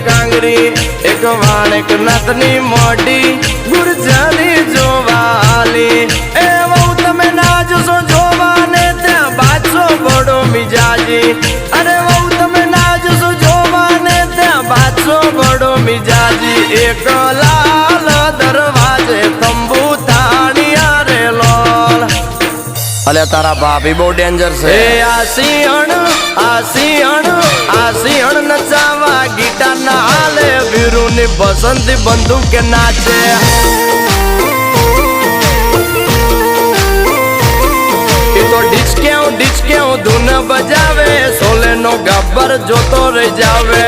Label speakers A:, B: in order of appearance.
A: કાંગરી એક વાણેક નાથની મોઢી ગુરજાની જોવાલી એ વહુ તમે નાચશો જોવાને ત્યાં બાદશો બડો મિજાજી અરે વહુ તમે નાચશો જોવાને ત્યાં બાદશો બડો મિજાજી એક લાલ દરવાજે તંબુ તાણિયા રે લોલ અલે તારા ભાભી બહુ ડેન્જર છે આ સિંહણ નચાવા ગીટાર ના હાલે વીરુ ની બસંતી બંદૂક કે નાચે તો ડિસ્કે ધૂન બજાવે સોલે નો ગબ્બર જોતો રહી જાવે